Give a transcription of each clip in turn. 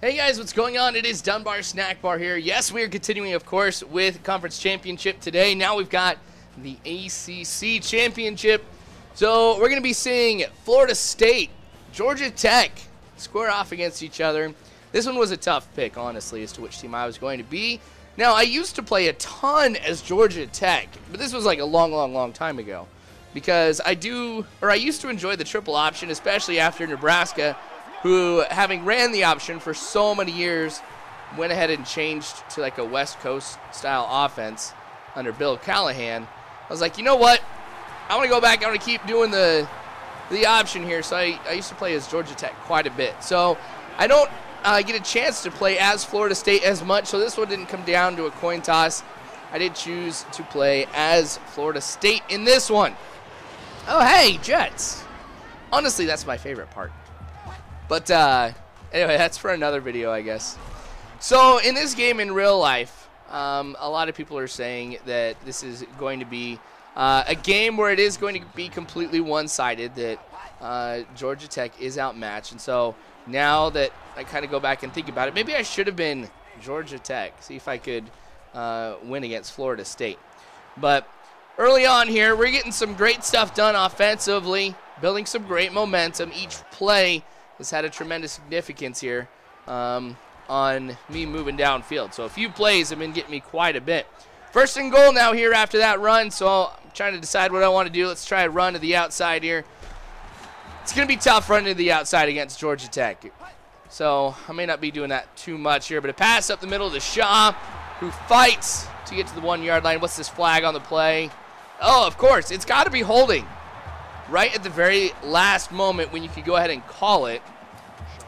Hey guys, what's going on? It is Dunbar Snackbar here. Yes, we are continuing, of course, with Conference Championship today. Now we've got the ACC Championship. So we're going to be seeing Florida State, Georgia Tech square off against each other. This one was a tough pick, honestly, as to which team I was going to be. Now, I used to play a ton as Georgia Tech, but this was like a long time ago. Because I used to enjoy the triple option, especially after Nebraska, who, having ran the option for so many years, went ahead and changed to like a West Coast style offense under Bill Callahan. I was like, you know what? I want to go back. I want to keep doing the option here. So I used to play as Georgia Tech quite a bit. So I don't get a chance to play as Florida State as much. So this one didn't come down to a coin toss. I did choose to play as Florida State in this one. Oh, hey, Jets. Honestly, that's my favorite part. But anyway, that's for another video, I guess. So in this game in real life, a lot of people are saying that this is going to be a game where it is going to be completely one-sided, that Georgia Tech is outmatched. And so now that I kind of go back and think about it, maybe I should have been Georgia Tech, see if I could win against Florida State. But early on here, we're getting some great stuff done offensively, building some great momentum. Each play has had a tremendous significance here on me moving downfield. So a few plays have been getting me quite a bit. First and goal now here after that run, so I'm trying to decide what I want to do. Let's try a run to the outside here. It's going to be tough running to the outside against Georgia Tech. So I may not be doing that too much here, but a pass up the middle to Shaw, who fights to get to the 1 yard line. What's this flag on the play? Oh, of course, it's got to be holding. Right at the very last moment when you could go ahead and call it.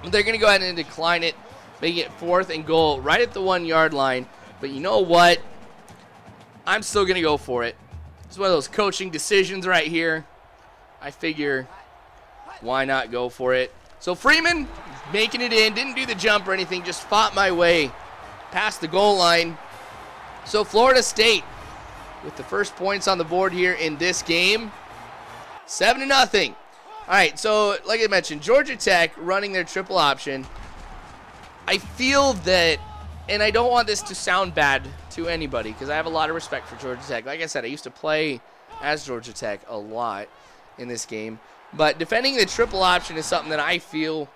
They're going to go ahead and decline it, make it 4th and goal right at the 1 yard line. But you know what? I'm still going to go for it. It's one of those coaching decisions right here. I figure, why not go for it? So Freeman making it in, didn't do the jump or anything, just fought my way past the goal line. So Florida State with the first points on the board here in this game. 7-0. All right, so like I mentioned, Georgia Tech running their triple option. I feel that, and I don't want this to sound bad to anybody because I have a lot of respect for Georgia Tech. Like I said, I used to play as Georgia Tech a lot in this game. But defending the triple option is something that I feel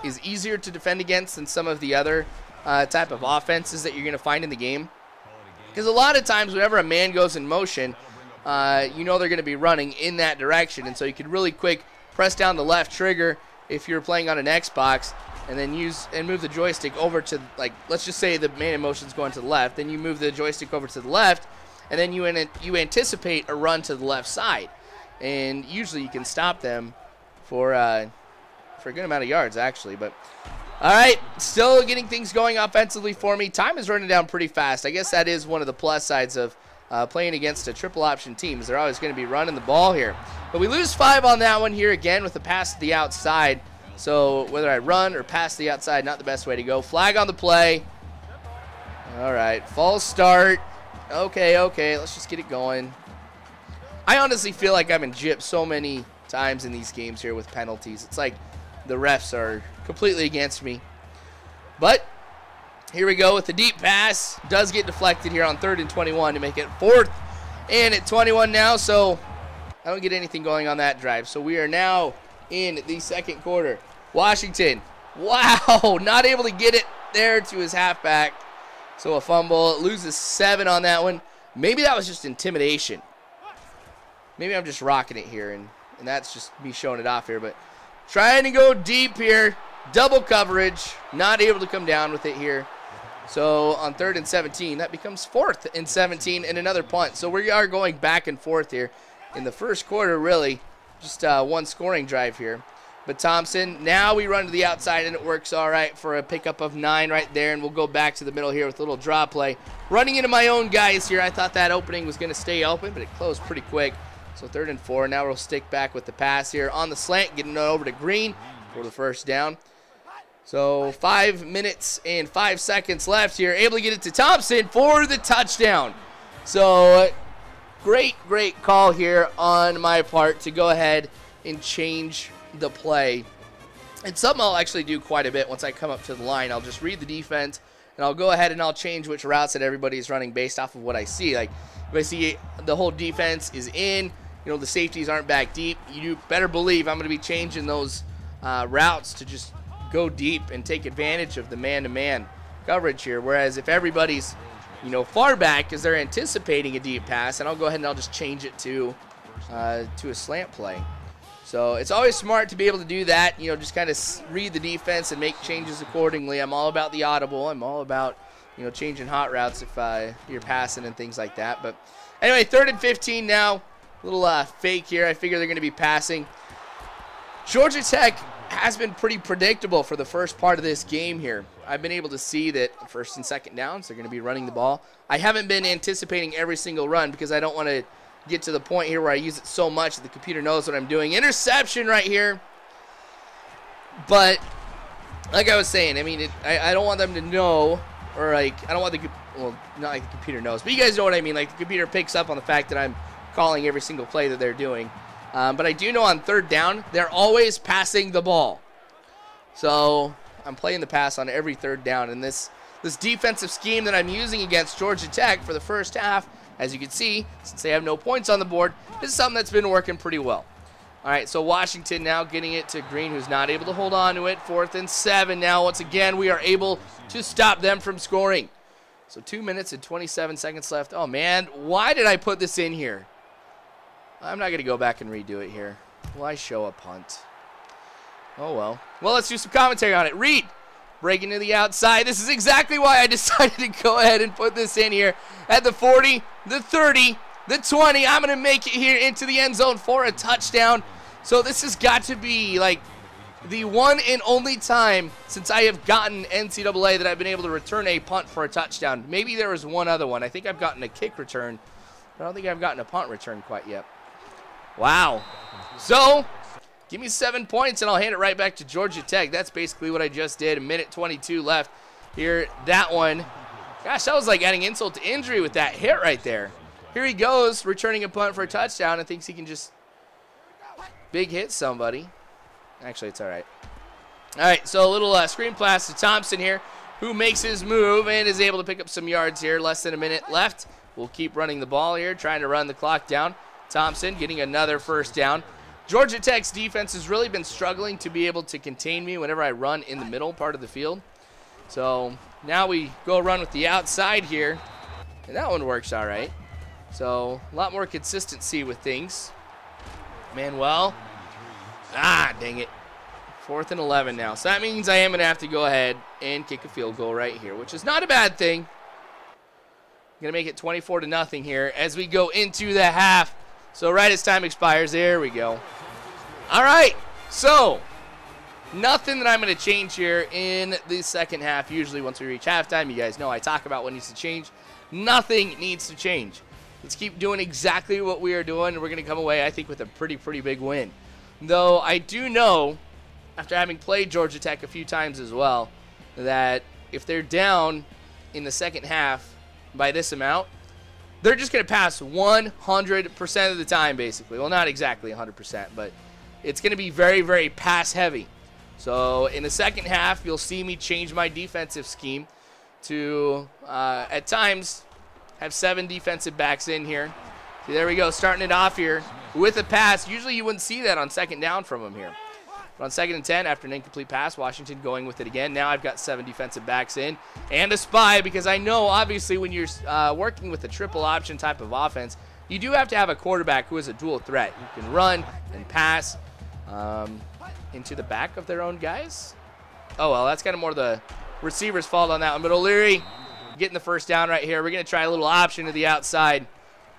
is easier to defend against than some of the other type of offenses that you're going to find in the game. Because a lot of times whenever a man goes in motion, you know they're going to be running in that direction, and so you could really quick press down the left trigger if you're playing on an Xbox, and then move the joystick over to, like, let's just say the man in motion is going to the left, then you move the joystick over to the left, and then you anticipate a run to the left side, and usually you can stop them for a good amount of yards actually. But all right, still getting things going offensively for me. Time is running down pretty fast. I guess that is one of the plus sides of playing against a triple option team, is they're always going to be running the ball here. But we lose 5 on that one here again with the pass to the outside. So whether I run or pass to the outside, not the best way to go. Flag on the play. All right, false start. Okay, let's just get it going. I honestly feel like I'm in gypped so many times in these games here with penalties. It's like the refs are completely against me. But here we go with the deep pass. Does get deflected here on 3rd and 21 to make it 4th and at 21 now. So I don't get anything going on that drive. So we are now in the second quarter. Washington, wow, not able to get it there to his halfback. So a fumble, loses 7 on that one. Maybe that was just intimidation. Maybe I'm just rocking it here, and that's just me showing it off here. But trying to go deep here. Double coverage. Not able to come down with it here. So on 3rd and 17, that becomes 4th and 17 and another punt. So we are going back and forth here in the first quarter, really. Just one scoring drive here. But Thompson, now we run to the outside, and it works all right for a pickup of 9 right there. And we'll go back to the middle here with a little draw play. Running into my own guys here. I thought that opening was going to stay open, but it closed pretty quick. So 3rd and 4. Now we'll stick back with the pass here on the slant, getting it over to Green for the first down. So 5 minutes and 5 seconds left here. Able to get it to Thompson for the touchdown. So great call here on my part to go ahead and change the play It's something I'll actually do quite a bit once I come up to the line. I'll just read the defense, and I'll go ahead and I'll change which routes that everybody's running based off of what I see. Like, if I see the whole defense is in, you know, the safeties aren't back deep, you better believe I'm going to be changing those routes to just go deep and take advantage of the man-to-man coverage here. Whereas if everybody's, you know, far back because they're anticipating a deep pass, and I'll go ahead and I'll just change it to a slant play. So it's always smart to be able to do that, you know, just kind of read the defense and make changes accordingly. I'm all about the audible. I'm all about, you know, changing hot routes if you're passing and things like that. But anyway, 3rd and 15 now. A little fake here. I figure they're going to be passing. Georgia Tech has been pretty predictable for the first part of this game here. I've been able to see that 1st and 2nd downs, they're going to be running the ball. I haven't been anticipating every single run because I don't want to get to the point here where I use it so much that the computer knows what I'm doing. Interception right here. But like I was saying, I mean, I don't want them to know, or like, I don't want the, well, not like the computer knows, but you guys know what I mean. Like, the computer picks up on the fact that I'm calling every single play that they're doing. But I do know on 3rd down, they're always passing the ball. So I'm playing the pass on every 3rd down. And this defensive scheme that I'm using against Georgia Tech for the first half, as you can see, since they have no points on the board, this is something that's been working pretty well. All right, so Washington now getting it to Green, who's not able to hold on to it. 4th and 7 now. Once again, we are able to stop them from scoring. So 2 minutes and 27 seconds left. Oh, man, why did I put this in here? I'm not going to go back and redo it here. Why show a punt? Oh, well. Well, let's do some commentary on it. Reed breaking to the outside. This is exactly why I decided to go ahead and put this in here. At the 40, the 30, the 20. I'm going to make it here into the end zone for a touchdown. So this has got to be like the one and only time since I have gotten NCAA that I've been able to return a punt for a touchdown. Maybe there was one other one. I think I've gotten a kick return, but I don't think I've gotten a punt return quite yet. Wow. So give me 7 points and I'll hand it right back to Georgia Tech. That's basically what I just did. 1:22 left here. That one, gosh, that was like adding insult to injury with that hit right there. Here he goes, returning a punt for a touchdown and thinks he can just big hit somebody. Actually, it's all right. All right, so a little screen pass to Thompson here, who makes his move and is able to pick up some yards here. Less than a minute left. We'll keep running the ball here, trying to run the clock down. Thompson getting another 1st down. Georgia Tech's defense has really been struggling to be able to contain me whenever I run in the middle part of the field. So now we go run with the outside here, and that one works all right. So a lot more consistency with things. Manuel. Ah, dang it. 4th and 11 now. So that means I am going to have to go ahead and kick a field goal right here, which is not a bad thing. I'm going to make it 24-0 here as we go into the half. So right as time expires, there we go. All right, so nothing that I'm going to change here in the second half. Usually once we reach halftime, you guys know I talk about what needs to change. Nothing needs to change. Let's keep doing exactly what we are doing, and we're going to come away, I think, with a pretty big win. Though I do know, after having played Georgia Tech a few times as well, that if they're down in the second half by this amount, they're just going to pass 100% of the time, basically. Well, not exactly 100%, but it's going to be very pass heavy. So in the second half, you'll see me change my defensive scheme to, at times, have 7 defensive backs in here. See, there we go, starting it off here with a pass. Usually you wouldn't see that on 2nd down from him here. But on 2nd and 10, after an incomplete pass, Washington going with it again. Now I've got 7 defensive backs in and a spy, because I know, obviously, when you're working with a triple option type of offense, you do have to have a quarterback who is a dual threat. You can run and pass into the back of their own guys. Oh, well, that's kind of more the receiver's fault on that one. But O'Leary getting the 1st down right here. We're going to try a little option to the outside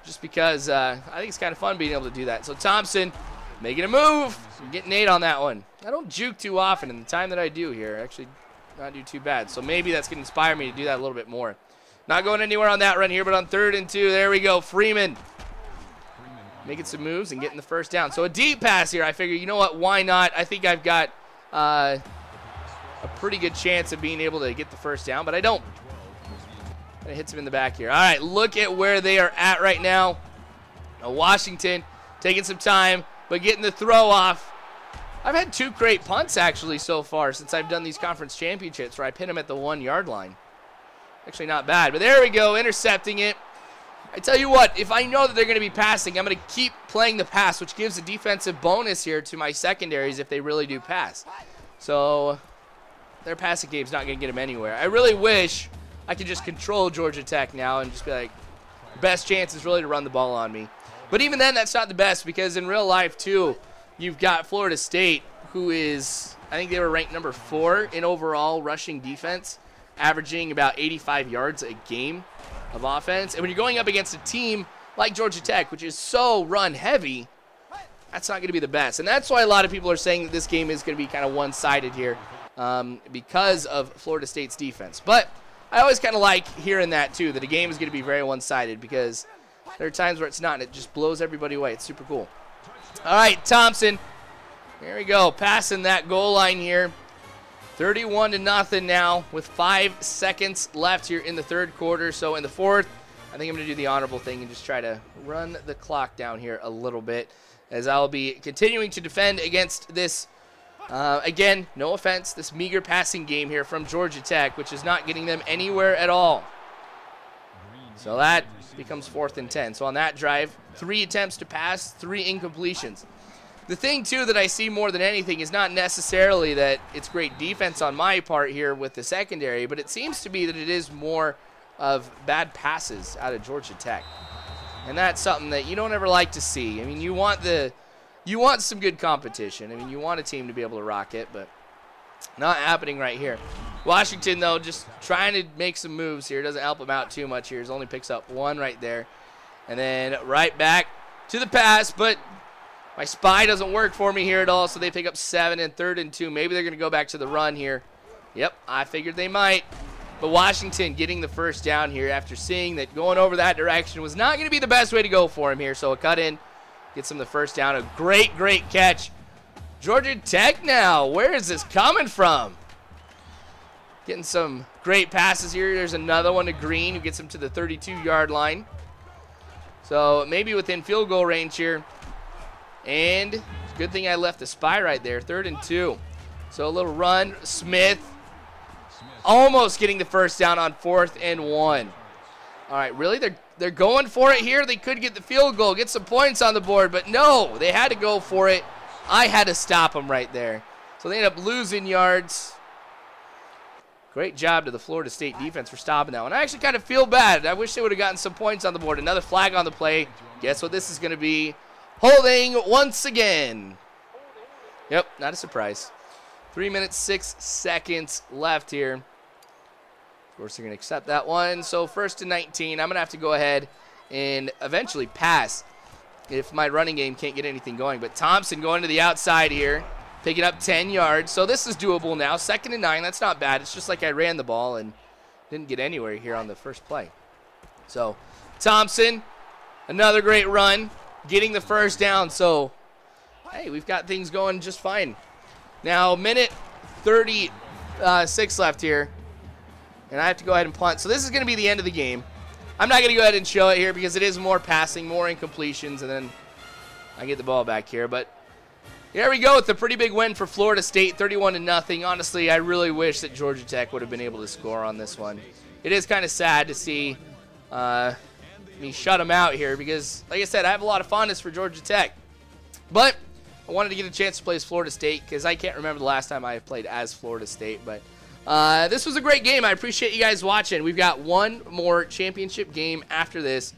just because I think it's kind of fun being able to do that. So Thompson making a move. Getting 8 on that one. I don't juke too often, and the time that I do here, actually not do too bad. So maybe that's going to inspire me to do that a little bit more. Not going anywhere on that run here, but on 3rd and 2, there we go. Freeman making some moves and getting the 1st down. So a deep pass here. I figure, you know what, why not? I think I've got a pretty good chance of being able to get the 1st down, but I don't. And it hits him in the back here. All right, look at where they are at right now. Washington taking some time, but getting the throw off. I've had 2 great punts, actually, so far since I've done these conference championships where I pin them at the 1-yard line. Actually not bad, but there we go, intercepting it. I tell you what, if I know that they're going to be passing, I'm going to keep playing the pass, which gives a defensive bonus here to my secondaries if they really do pass. So their passing game's not going to get them anywhere. I really wish I could just control Georgia Tech now and just be like, best chance is really to run the ball on me. But even then, that's not the best, because in real life, too, you've got Florida State, who is, I think they were ranked number 4 in overall rushing defense, averaging about 85 yards a game of offense. And when you're going up against a team like Georgia Tech, which is so run-heavy, that's not going to be the best. And that's why a lot of people are saying that this game is going to be kind of one-sided here because of Florida State's defense. But I always kind of like hearing that, too, that a game is going to be very one-sided, because there are times where it's not, and it just blows everybody away. It's super cool. All right, Thompson. There we go, passing that goal line here. 31-0 now with 5 seconds left here in the 3rd quarter. So in the 4th, I think I'm going to do the honorable thing and just try to run the clock down here a little bit, as I'll be continuing to defend against this, again, no offense, this meager passing game here from Georgia Tech, which is not getting them anywhere at all. So that becomes 4th and 10. So on that drive, 3 attempts to pass, 3 incompletions. The thing, too, that I see more than anything is not necessarily that it's great defense on my part here with the secondary, but it seems to be that it is more of bad passes out of Georgia Tech. And that's something that you don't ever like to see. I mean, you want some good competition. I mean, you want a team to be able to rock it, but not happening right here. Washington, though, just trying to make some moves here. Doesn't help him out too much here. He only picks up 1 right there. And then right back to the pass, but my spy doesn't work for me here at all, so they pick up 7 and 3rd and 2. Maybe they're going to go back to the run here. Yep, I figured they might. But Washington getting the first down here after seeing that going over that direction was not going to be the best way to go for him here. So a cut in gets him the first down. A great, great catch. Georgia Tech now. Where is this coming from? Getting some great passes here. There's another one to Green, who gets him to the 32-yard line. So maybe within field goal range here. And it's a good thing I left the spy right there. 3rd and 2. So a little run. Smith almost getting the first down on 4th and 1. All right, really? They're going for it here. They could get the field goal, get some points on the board, but no, they had to go for it. I had to stop them right there. So they end up losing yards. Great job to the Florida State defense for stopping that one. I actually kind of feel bad. I wish they would have gotten some points on the board. Another flag on the play. Guess what this is going to be? Holding once again. Yep, not a surprise. 3 minutes, 6 seconds left here. Of course, they're going to accept that one. So 1st and 19. I'm going to have to go ahead and eventually pass if my running game can't get anything going. But Thompson going to the outside here, picking up 10 yards. So this is doable now. 2nd and 9. That's not bad. It's just like I ran the ball and didn't get anywhere here on the first play. So Thompson, another great run, getting the first down. So, hey, we've got things going just fine. Now, minute 36 left here, and I have to go ahead and punt. So this is going to be the end of the game. I'm not going to go ahead and show it here because it is more passing, more incompletions, and then I get the ball back here. But there we go. It's a pretty big win for Florida State, 31-0. Honestly, I really wish that Georgia Tech would have been able to score on this one. It is kind of sad to see me shut them out here because, like I said, I have a lot of fondness for Georgia Tech. But I wanted to get a chance to play as Florida State because I can't remember the last time I played as Florida State. But this was a great game. I appreciate you guys watching. We've got one more championship game after this,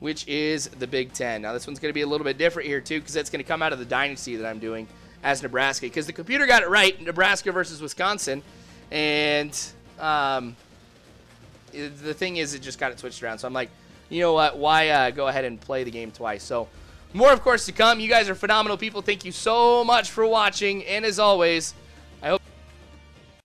which is the Big Ten. Now, this one's going to be a little bit different here, too, because it's going to come out of the Dynasty that I'm doing as Nebraska, because the computer got it right, Nebraska versus Wisconsin, and the thing is it just got it switched around. So I'm like, you know what, why go ahead and play the game twice? So more, of course, to come. You guys are phenomenal people. Thank you so much for watching, and as always,